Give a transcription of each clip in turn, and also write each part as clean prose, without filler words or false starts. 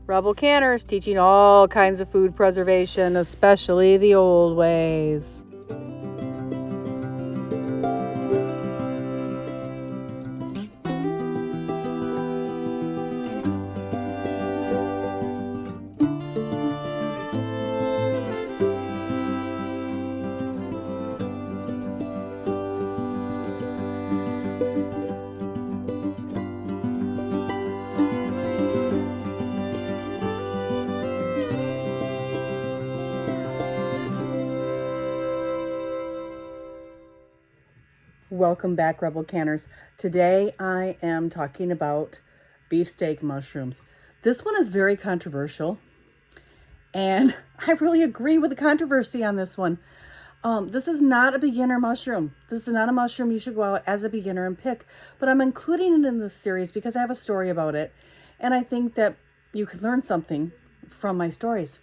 Rebel Canners teaching all kinds of food preservation, especially the old ways. Welcome back, Rebel Canners. Today I am talking about beefsteak mushrooms. This one is very controversial, and I really agree with the controversy on this one. This is not a beginner mushroom. This is not a mushroom you should go out as a beginner and pick, but I'm including it in this series because I have a story about it, and I think that you can learn something from my stories.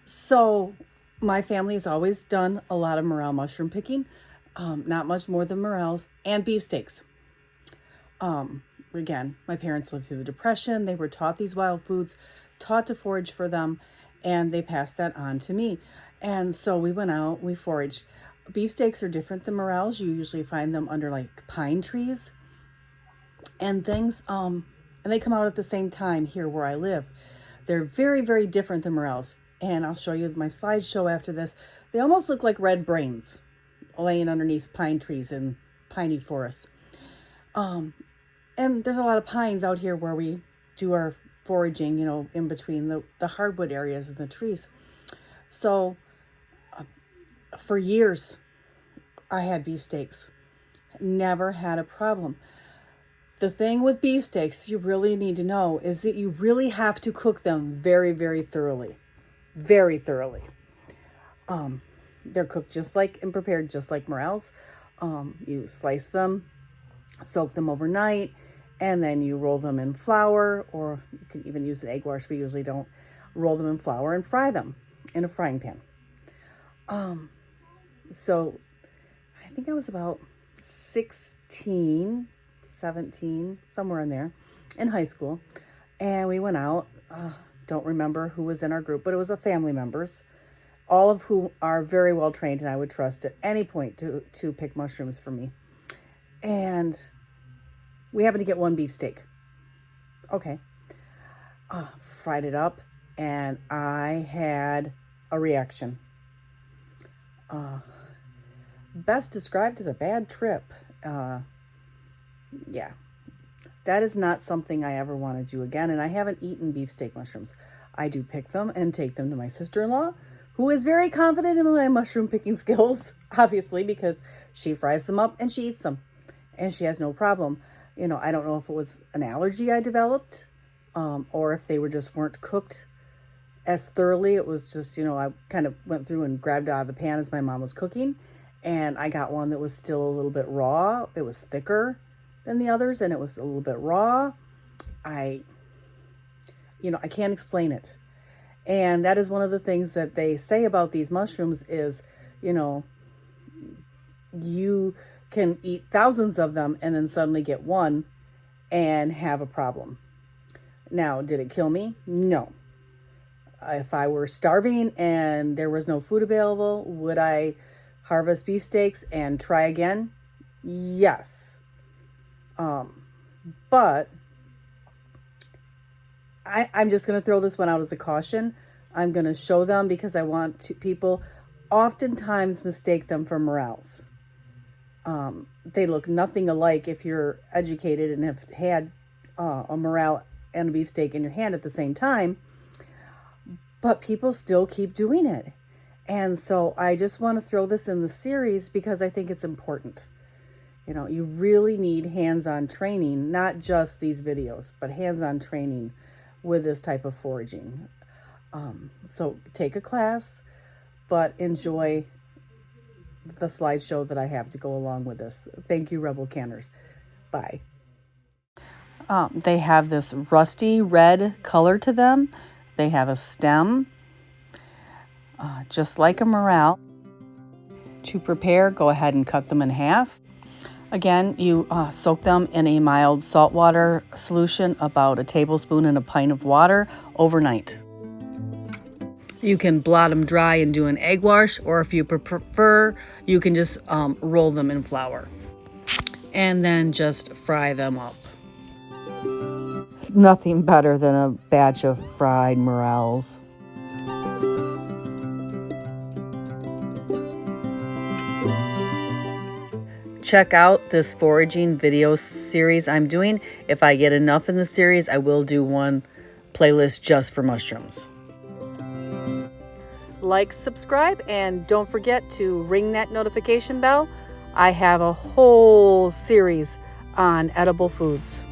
So my family has always done a lot of morel mushroom picking. Not much more than morels and beefsteaks. Again, my parents lived through the Depression. They were taught these wild foods, taught to forage for them, and they passed that on to me. And so we went out, we foraged. Beefsteaks are different than morels. You usually find them under like pine trees and things. And they come out at the same time here where I live. They're very, very different than morels. And I'll show you my slideshow after this. They almost look like red brains laying underneath pine trees in piney forests. And there's a lot of pines out here where we do our foraging, you know, in between the hardwood areas of the trees. So for years, I had beefsteaks. Never had a problem. The thing with beefsteaks you really need to know is that you really have to cook them very, very thoroughly. Very thoroughly. They're cooked just like and prepared just like morels. You slice them, soak them overnight, and then you roll them in flour, or you can even use an egg wash. We usually don't. Roll them in flour and fry them in a frying pan. So I think I was about 16, 17, somewhere in there, in high school, and we went out. Don't remember who was in our group, but it was a family members, all of whom are very well trained and I would trust at any point to pick mushrooms for me. And we happened to get one beefsteak. Okay. Fried it up and I had a reaction. Best described as a bad trip. Yeah. That is not something I ever want to do again, and I haven't eaten beefsteak mushrooms. I do pick them and take them to my sister-in-law, who is very confident in my mushroom picking skills, obviously, because she fries them up and she eats them, and she has no problem. You know, I don't know if it was an allergy I developed, or if they weren't cooked as thoroughly. It was just, you know, I kind of went through and grabbed out of the pan as my mom was cooking, and I got one that was still a little bit raw. It was thicker than the others, and it was a little bit raw. I can't explain it. And that is one of the things that they say about these mushrooms is, you know, you can eat thousands of them and then suddenly get one and have a problem. Now, did it kill me? No. If I were starving and there was no food available, would I harvest beefsteaks and try again? Yes. But I'm just going to throw this one out as a caution. I'm going to show them because I want people oftentimes mistake them for morels. They look nothing alike if you're educated and have had a morel and a beefsteak in your hand at the same time, but people still keep doing it. And so I just want to throw this in the series because I think it's important. You know, you really need hands-on training, not just these videos, but hands-on training with this type of foraging. So take a class, but enjoy the slideshow that I have to go along with this. Thank you, Rebel Canners. Bye. They have this rusty red color to them. They have a stem, just like a morel. To prepare, go ahead and cut them in half. Again, you soak them in a mild saltwater solution, about a tablespoon in a pint of water, overnight. You can blot them dry and do an egg wash, or if you prefer, you can just roll them in flour and then just fry them up. Nothing better than a batch of fried morels. Check out this foraging video series I'm doing. If I get enough in the series, I will do one playlist just for mushrooms. Like, subscribe, and don't forget to ring that notification bell. I have a whole series on edible foods.